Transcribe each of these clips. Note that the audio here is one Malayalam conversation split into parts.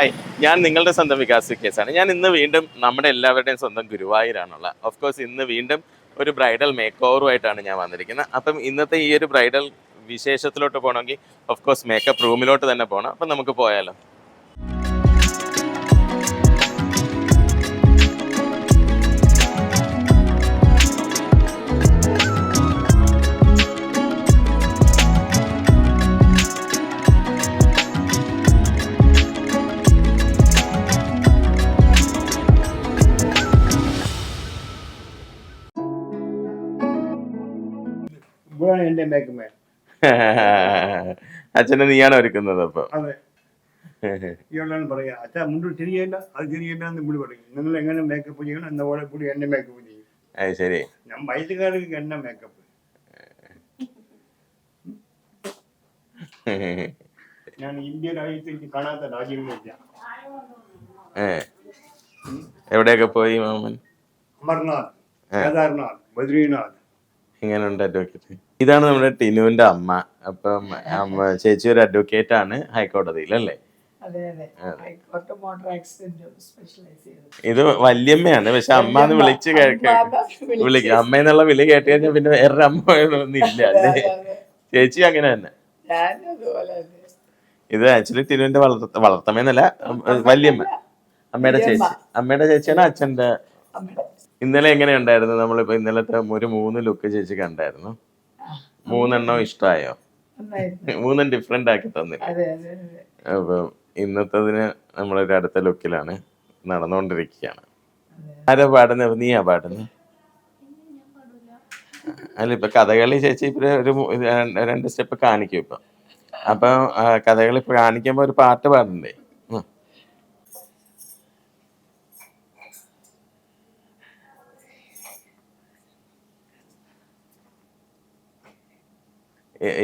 ഹായ്, ഞാൻ നിങ്ങളുടെ സ്വന്തം വികാസ് കേസാണ്. ഞാൻ ഇന്ന് വീണ്ടും നമ്മുടെ എല്ലാവരുടെയും സ്വന്തം ഗുരുവായൂരാണുള്ള. ഓഫ് കോഴ്സ് ഇന്ന് വീണ്ടും ഒരു ബ്രൈഡൽ മേക്ക് ഓവറുമായിട്ടാണ് ഞാൻ വന്നിരിക്കുന്നത്. അപ്പം ഇന്നത്തെ ഈ ഒരു ബ്രൈഡൽ വിശേഷത്തിലോട്ട് പോകണമെങ്കിൽ ഓഫ് കോഴ്സ് മേക്കപ്പ് റൂമിലോട്ട് തന്നെ പോകണം. അപ്പം നമുക്ക് പോയാലോ? എന്റെ മേക്കപ്പ് അച്ഛനെ നീയാണ് ഒരുക്കുന്നത്? അപ്പൊ അതെ, ഇയാളാണ് പറയാ അച്ഛാ മുണ്ട് ശരിയല്ല, അത് ശരിയല്ല എന്ന് ഇവിടെ പറയും. നിങ്ങൾ എങ്ങനെ മേക്കപ്പ് ചെയ്യണം എന്ന പോലെ കൂടി എന്നെ മേക്കപ്പ് ചെയ്യും. അത് ശരി. ഞാൻ വയസ്സുകാർക്ക് എന്നെ മേക്കപ്പ് ഞാൻ ഇന്ത്യ രാജ്യത്തേക്ക് കാണാത്ത രാജ്യങ്ങളില്ല. എവിടെയൊക്കെ പോയി മാമൻ? അമർനാഥ്, കേദാർനാഥ്, ബദ്രീനാഥ്. ഇങ്ങനെ ഉണ്ട് അഡ്വക്കേറ്റ്. ഇതാണ് നമ്മുടെ ടിനുവിന്റെ അമ്മ. അപ്പം ചേച്ചി ഒരു അഡ്വക്കേറ്റ് ആണ് ഹൈക്കോടതിയിൽ, അല്ലേ? ഇത് വല്യമ്മയാണ്, പക്ഷെ അമ്മ എന്ന് വിളിക്കും. അമ്മ എന്നുള്ള വിളി കേട്ട് കഴിഞ്ഞാൽ പിന്നെ വേറൊരു അമ്മ ഒന്നും ഇല്ല, അല്ലേ? ചേച്ചി അങ്ങനെ തന്നെ. ഇത് ആക്ച്വലി ടിനുവിന്റെ വളർത്തമ്മയെന്നല്ല, വല്യമ്മ, അമ്മയുടെ ചേച്ചിയാണ് അച്ഛന്റെ. ഇന്നലെ എങ്ങനെ ഉണ്ടായിരുന്നു? നമ്മളിപ്പോ ഇന്നലത്തെ ഒരു 3 ലുക്ക് ചേച്ചി കണ്ടായിരുന്നു. 3 ഇഷ്ടമായോ? 3 ഡിഫറെന്റ് ആക്കി തന്നില്ല. അപ്പൊ ഇന്നത്തതിന് നമ്മളൊരു അടുത്ത ലുക്കിലാണ് നടന്നുകൊണ്ടിരിക്കുകയാണ്. ആരാ പാടുന്നത്? നീയാ പാടുന്നത്? അല്ല, ഇപ്പൊ കഥകളി ചേച്ചി ഇപ്പൊ ഒരു 2 സ്റ്റെപ്പ് കാണിക്കും ഇപ്പൊ. അപ്പൊ കഥകളി ഇപ്പൊ കാണിക്കുമ്പോ ഒരു പാട്ട് പാടണ്ടേ?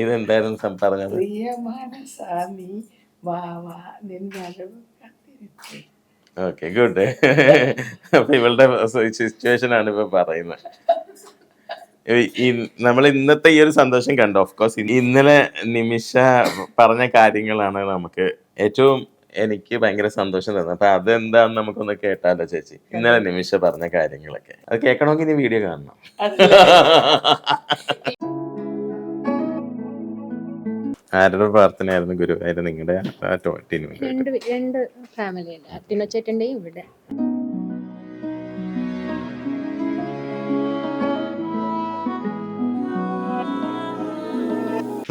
ഇതെന്തായിരുന്നു പറഞ്ഞത്? Okay, good. അപ്പൊ ഇവളുടെ സിറ്റുവേഷൻ ആണ് ഇപ്പൊ പറയുന്നത്. നമ്മൾ ഇന്നത്തെ ഈ ഒരു സന്തോഷം കണ്ടു. ഓഫ് കോഴ്സ് ഇന്നലെ നിമിഷ പറഞ്ഞ കാര്യങ്ങളാണ് നമുക്ക് ഏറ്റവും എനിക്ക് ഭയങ്കര സന്തോഷം തന്നത്. അപ്പൊ അതെന്താന്ന് നമുക്കൊന്ന് കേട്ടാലോ ചേച്ചി? ഇന്നലെ നിമിഷ പറഞ്ഞ കാര്യങ്ങളൊക്കെ അത് കേൾക്കണമെങ്കിൽ ഇനി വീഡിയോ കാണണം. ആരുടെ പ്രാർത്ഥനയായിരുന്നു ഗുരുവായൂർ? നിങ്ങളുടെ രണ്ട് ഫാമിലിയുണ്ട്, ടിനോച്ചേട്ടന്റെയും ഇവിടെ.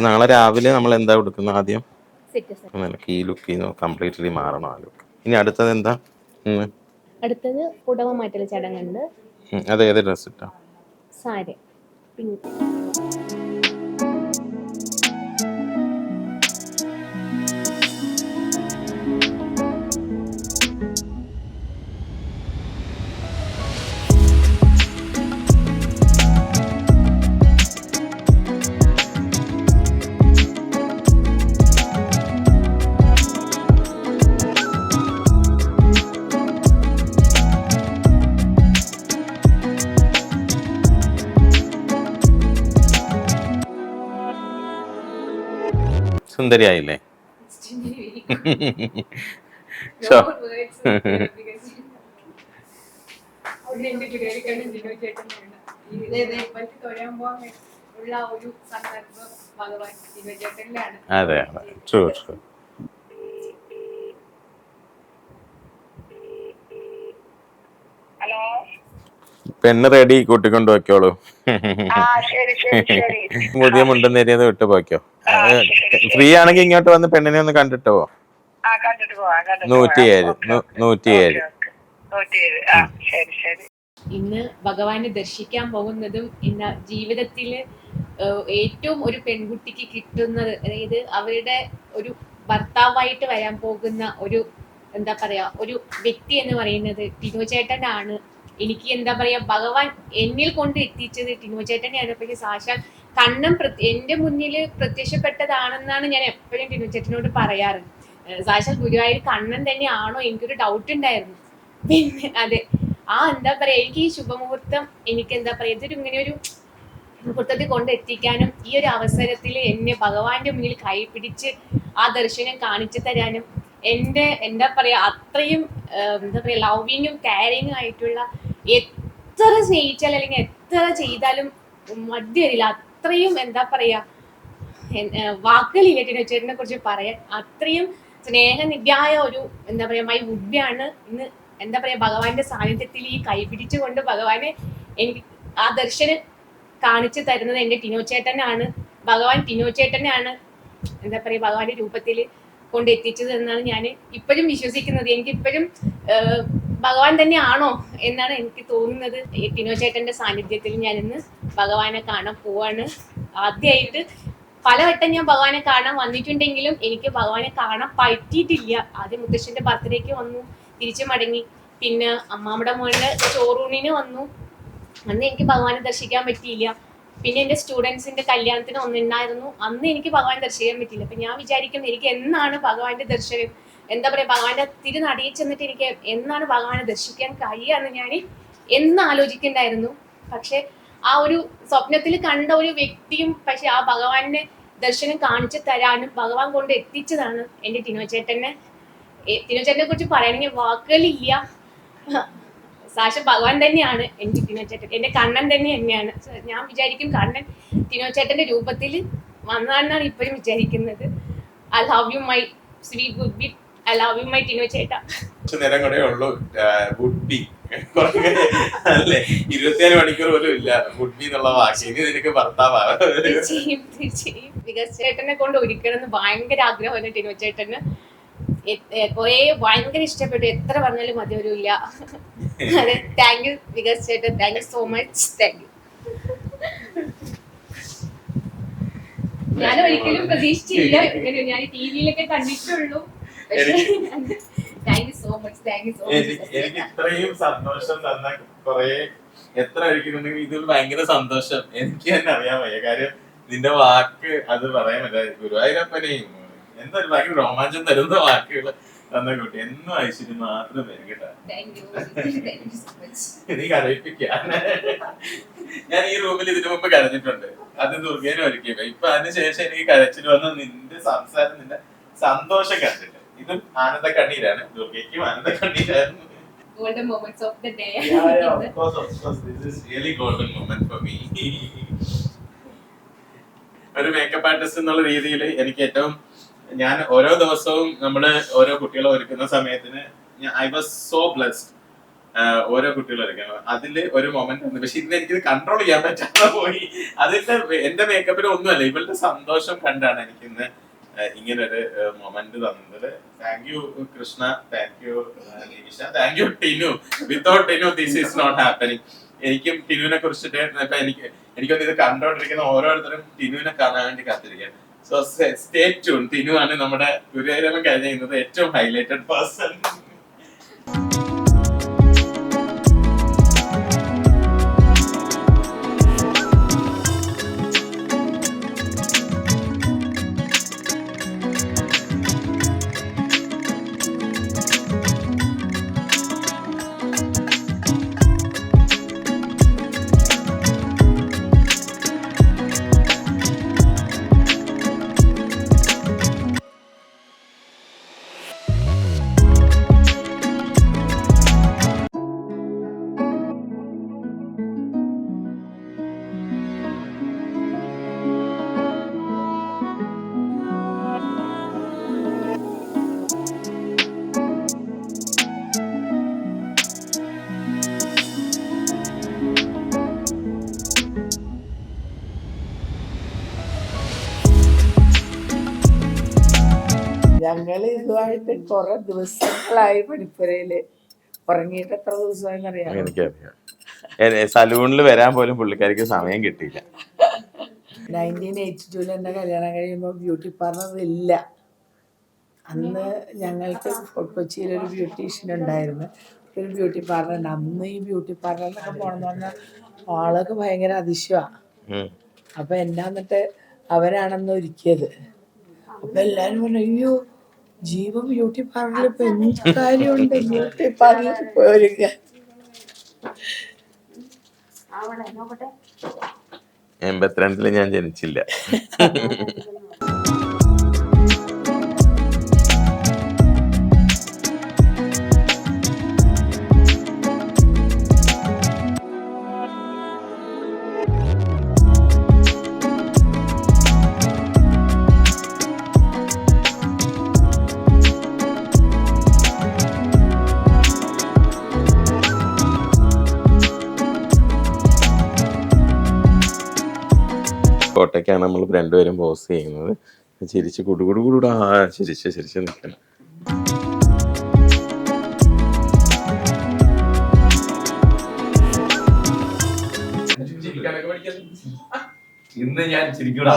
നാളെ രാവിലെ നമ്മൾ എന്താ കൊടുക്കുന്നത്? ആദ്യം ഈ ലുക്ക് കംപ്ലീറ്റ്ലി മാറണം ആ ലുക്ക്. ഇനി അടുത്തത് എന്താ? അടുത്തത് പുടവ മാറ്റൽ ചടങ്ങുണ്ട്. അത് ഏത് ഡ്രസ് ഇട്ടാ? സാരി, പിങ്ക്. സുന്ദരിയായില്ലേ? അതെ, ട്രൂ. പെണ്ണ് റെഡി, കൂട്ടിക്കൊണ്ട് പോയിക്കോളൂ. പുതിയ മുണ്ടെന്നേരിയത് വിട്ടു പോയിക്കോ. ഫ്രീ ആണെങ്കിൽ ഇങ്ങോട്ട് വന്ന് പെണ്ണിനെ ഒന്ന് കണ്ടിട്ട് പോ. 107. ഇന്ന് ഭഗവാനെ ദർശിക്കാൻ പോകുന്നതും ഇന്ന് ജീവിതത്തില് ഏറ്റവും ഒരു പെൺകുട്ടിക്ക് കിട്ടുന്നത്, അതായത് അവരുടെ ഒരു ഭർത്താവായിട്ട് വരാൻ പോകുന്ന ഒരു എന്താ പറയാ ഒരു വ്യക്തി എന്ന് പറയുന്നത് ടിനോച്ചേട്ടനാണ്. എനിക്ക് എന്താ പറയാ, ഭഗവാൻ എന്നിൽ കൊണ്ട് എത്തിച്ചത് ടിനോച്ചേട്ടനെയാണ്. പക്ഷെ സാക്ഷാൽ കണ്ണൻ എന്റെ മുന്നിൽ പ്രത്യക്ഷപ്പെട്ടതാണെന്നാണ് ഞാൻ എപ്പോഴും ടിനോച്ചേട്ടനോട് പറയാറ്. സാക്ഷാൽ ഗുരുവായൂർ കണ്ണൻ തന്നെയാണോ എനിക്കൊരു ഡൗട്ട് ഉണ്ടായിരുന്നു. പിന്നെ അതെ, എന്താ പറയാ, എനിക്ക് ഈ ശുഭമുഹൂർത്തം എനിക്ക് എന്താ പറയാ ഇതൊരു ഇങ്ങനെ ഒരു മുഹൂർത്തത്തിൽ കൊണ്ടെത്തിക്കാനും ഈ ഒരു അവസരത്തിൽ എന്നെ ഭഗവാന്റെ മുന്നിൽ കൈപിടിച്ച് ആ ദർശനം കാണിച്ചു തരാനും എന്താ പറയാ അത്രയും എന്താ പറയാ ലവിങ്ങും കെയറിങ്ങും ആയിട്ടുള്ള, എത്ര സ്നേഹിച്ചാലും അല്ലെങ്കിൽ എത്ര ചെയ്താലും മതി വരില്ല. അത്രയും എന്താ പറയാ വാക്കുകളില്ല ടിനോച്ചേട്ടനെ കുറിച്ച് പറയാൻ. അത്രയും സ്നേഹനിധിയായ ഒരു എന്താ പറയാ മൈ വുഡ്ബിയാണ് ഇന്ന് എന്താ പറയാ ഭഗവാന്റെ സാന്നിധ്യത്തിൽ ഈ കൈപിടിച്ചുകൊണ്ട് ഭഗവാനെ എനിക്ക് ആ ദർശനം കാണിച്ചു തരുന്നത് എന്റെ ടിനോച്ചേട്ടനാണ്. ഭഗവാൻ ടിനോച്ചേട്ടനാണ് എന്താ പറയാ ഭഗവാന്റെ രൂപത്തിൽ കൊണ്ടെത്തിച്ചത് എന്നാണ് ഞാൻ ഇപ്പോഴും വിശ്വസിക്കുന്നത്. എനിക്ക് ഇപ്പോഴും ഭഗവാൻ തന്നെയാണോ എന്നാണ് എനിക്ക് തോന്നുന്നത്. ടിനോച്ചേട്ടന്റെ സാന്നിധ്യത്തിൽ ഞാൻ ഇന്ന് ഭഗവാനെ കാണാൻ പോവാണ്. ആദ്യമായിട്ട് പലവട്ടം ഞാൻ ഭഗവാനെ കാണാൻ വന്നിട്ടുണ്ടെങ്കിലും എനിക്ക് ഭഗവാനെ കാണാൻ പറ്റിയിട്ടില്ല. ആദ്യം മുത്തശ്ശന്റെ ബർത്ത്ഡേക്ക് വന്നു, തിരിച്ചു മടങ്ങി. പിന്നെ അമ്മാമ്മയുടെ മോളുടെ ചോറൂണിന് വന്നു, അന്ന് എനിക്ക് ഭഗവാനെ ദർശിക്കാൻ പറ്റിയില്ല. പിന്നെ എൻ്റെ സ്റ്റുഡൻസിന്റെ കല്യാണത്തിന് ഒന്നുണ്ടായിരുന്നു, അന്ന് എനിക്ക് ഭഗവാനെ ദർശിക്കാൻ പറ്റിയില്ല. അപ്പൊ ഞാൻ വിചാരിക്കും എനിക്ക് എന്നാണ് ഭഗവാന്റെ ദർശനം, എന്താ പറയാ ഭഗവാന്റെ തിരുനടിയിൽ ചെന്നിട്ട് എനിക്ക് എന്നാണ് ഭഗവാനെ ദർശിക്കാൻ കഴിയാന്ന് ഞാൻ എന്ന് ആലോചിക്കണ്ടായിരുന്നു. പക്ഷെ ആ ഒരു സ്വപ്നത്തിൽ കണ്ട ഒരു വ്യക്തിയും പക്ഷെ ആ ഭഗവാന്റെ ദർശനം കാണിച്ചു തരാനും ഭഗവാൻ കൊണ്ട് എത്തിച്ചതാണ് എൻ്റെ ടിനോച്ചേട്ടനെ. ടിനോച്ചേട്ടനെ കുറിച്ച് പറയണമെങ്കിൽ വാക്കുകളില്ല. സാക്ഷാ ഭഗവാൻ തന്നെയാണ് എനിക്ക് ടിനോച്ചേട്ടൻ, എന്റെ കണ്ണൻ തന്നെയാണ്. ഞാൻ വിചാരിക്കും കണ്ണൻ ടിനോച്ചേട്ടന്റെ രൂപത്തിൽ വന്നാണെന്നാണ് ഇപ്പോഴും വിചാരിക്കുന്നത്. I love you my sweet good ബി, ഐ ലവ് യു മൈ ടിനോച്ചേട്ട. നേരം കൂടെ ഉള്ളൂ വുഡ് ബി അല്ലേ, 24 മണിക്കൂർ പോലും ഇല്ല വുഡ് ബി എന്നുള്ള വാക്ക്. ഇനി നിനക്ക് ഭർത്താവാണ്. തീർച്ചയായും വികാസ് ചേട്ടനെ കൊണ്ട് ഒരിക്കലും ഭയങ്കര ആഗ്രഹമാണ് ടിനോച്ചേട്ടന്. കൊറേ ഭയങ്കര ഇഷ്ടപ്പെട്ടു, എത്ര പറഞ്ഞാലും മതി വരില്ല. അതെ, താങ്ക് യു വികാസ് ചേട്ടൻ, thank you so much, thank you. ഞാൻ ഒരിക്കലും പ്രതീക്ഷിച്ചില്ല ഇങ്ങനെ, ഞാൻ ടിവിയിലൊക്കെ കണ്ടിട്ടുള്ളൂ. Thank you so much, thank you so much. എനിക്ക് ഇത്രയും സന്തോഷം തന്ന കൊറേ എത്ര കഴിക്കുന്നുണ്ടെങ്കിൽ ഇതിൽ ഭയങ്കര സന്തോഷം എനിക്ക് തന്നെ അറിയാൻ വയ്യ. കാര്യം നിന്റെ വാക്ക് അത് പറയാൻ പറ്റില്ല. ഗുരുവായൂരപ്പനെയും എന്തായാലും ഭയങ്കര രോമാഞ്ചം തരുന്ന വാക്കുകൾ തന്ന കുട്ടി. എന്നും ഐശ്വര്യം മാത്രം വരും കേട്ടോ. നീ കരയിപ്പിക്ക. ഞാൻ ഈ റൂമിൽ ഇതിനു മുമ്പ് കരഞ്ഞിട്ടുണ്ട്, അത് ദുർഗേനെ ഒരുക്കിയപ്പോ. ഇപ്പൊ അതിനുശേഷം എനിക്ക് കരച്ചിൽ വന്ന നിന്റെ സംസാരം, നിന്റെ സന്തോഷം കണ്ടിട്ട്. ഇതും ആനന്ദ കണ്ണീരാണ്, ദുർഗയ്ക്കും ആനന്ദ കണ്ണീരായിരുന്നു. Golden moments of the day. Of course, this is really golden moment for me. ഒരു മേക്കപ്പ് ആർട്ടിസ്റ്റ് എന്നുള്ള രീതിയിൽ എനിക്ക് ഏറ്റവും, ഞാൻ ഓരോ ദിവസവും നമ്മള് ഓരോ കുട്ടികളെ ഒരുക്കുന്ന സമയത്തിന് ഐ വാസ് സോ ബ്ലെസ്ഡ്. ഓരോ കുട്ടികളെ ഒരുക്കണം, അതില് ഒരു മൊമെന്റ് ഉണ്ട്. പക്ഷെ ഇന്ന് എനിക്കിത് കൺട്രോൾ ചെയ്യാൻ പറ്റാതെ പോയി. അതിന്റെ എന്റെ മേക്കപ്പിന് ഒന്നുമല്ല, ഇവളുടെ സന്തോഷം കണ്ടാണ് എനിക്കിന്ന് ഇങ്ങനൊരു മൊമെന്റ് തന്നത്. Thank you Krishna, thank you Nimisha, thank you Tinu. Without Tinu this is not happening. എനിക്കും ടിനുവിനെ കുറിച്ചിട്ട് ഇപ്പൊ എനിക്കൊന്ന് ഇത് കണ്ടോണ്ടിരിക്കുന്ന ഓരോരുത്തരും ടിനുവിനെ കാണാൻ വേണ്ടി കാത്തിരിക്കുക. So stay tune. ടിനു ആണ് നമ്മുടെ ഗുരുവായൂരപ്പൻ കഴിഞ്ഞ ഏറ്റവും ഹൈലൈറ്റഡ് പേഴ്സൺ. ഞങ്ങൾ ഇതുമായിട്ട് കുറെ ദിവസങ്ങളായി പണിപ്പുരയില് ഉറങ്ങിയിട്ട് എത്ര ദിവസമായെന്നറിയാം. എനിക്കറിയാം, സലൂണിൽ വരാൻ പോലും പുള്ളിക്കാരിക്ക് സമയം കിട്ടിയില്ല. 1982 എന്റെ കല്യാണം കഴിയുമ്പോൾ ബ്യൂട്ടി പാർലർ ഇല്ല. അന്ന് ഞങ്ങൾക്ക് കൊച്ചിയിലൊരു ബ്യൂട്ടീഷ്യൻ ഉണ്ടായിരുന്നു, ഒരു ബ്യൂട്ടി പാർലർ ഉണ്ട്. അന്ന് ഈ ബ്യൂട്ടി പാർലറിലൊക്കെ പോകണമെന്ന് പറഞ്ഞാൽ ആളൊക്കെ ഭയങ്കര അതിശയമാണ്. അപ്പൊ എന്നാ എന്നിട്ട് അവരാണെന്ന് ഒരുക്കിയത്. അപ്പൊ എല്ലാരും പറഞ്ഞു, അയ്യോ ജീവ ബ്യൂട്ടി പാർലറിൽ ഇപ്പൊ എന്ത് കാര്യമുണ്ട്, ബ്യൂട്ടി പാർലറിൽ പോയിരിക്കുക. 82 ഞാൻ ജനിച്ചില്ല. ഫോട്ടോയ്ക്കാണ് നമ്മൾ രണ്ടുപേരും പോസ് ചെയ്യുന്നത്. ചിരിച്ച് കുടുകുടുകൂടാ ചിരിച്ച് നിൽക്കണം. ഇന്ന് ഞാൻ ചിരിക്കൂടാ.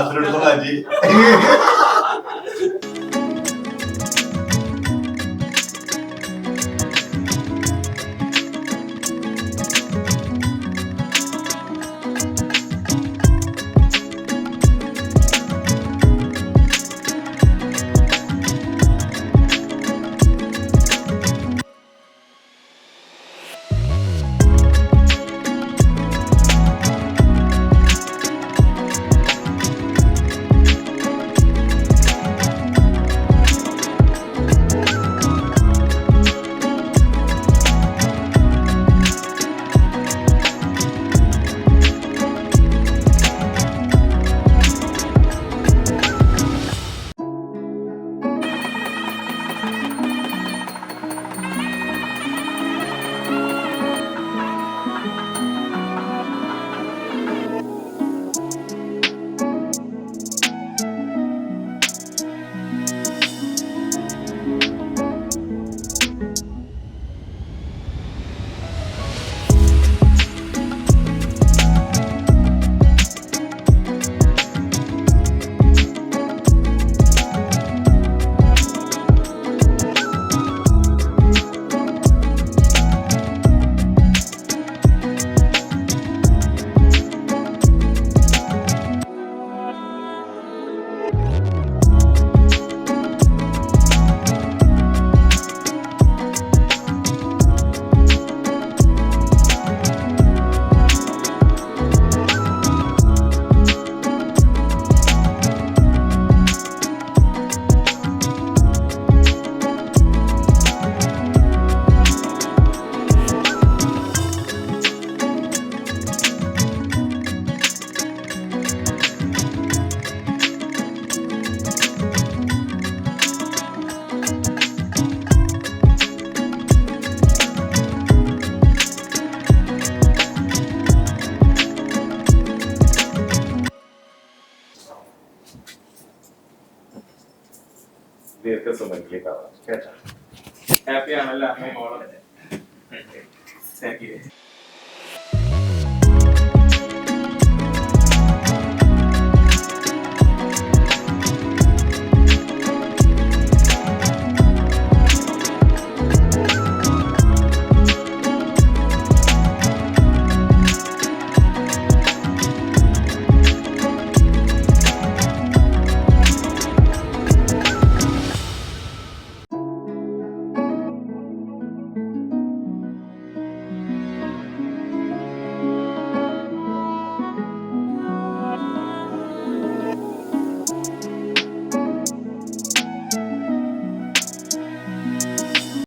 ഹാപ്പി ആണല്ലോ അമ്മയും മോളും.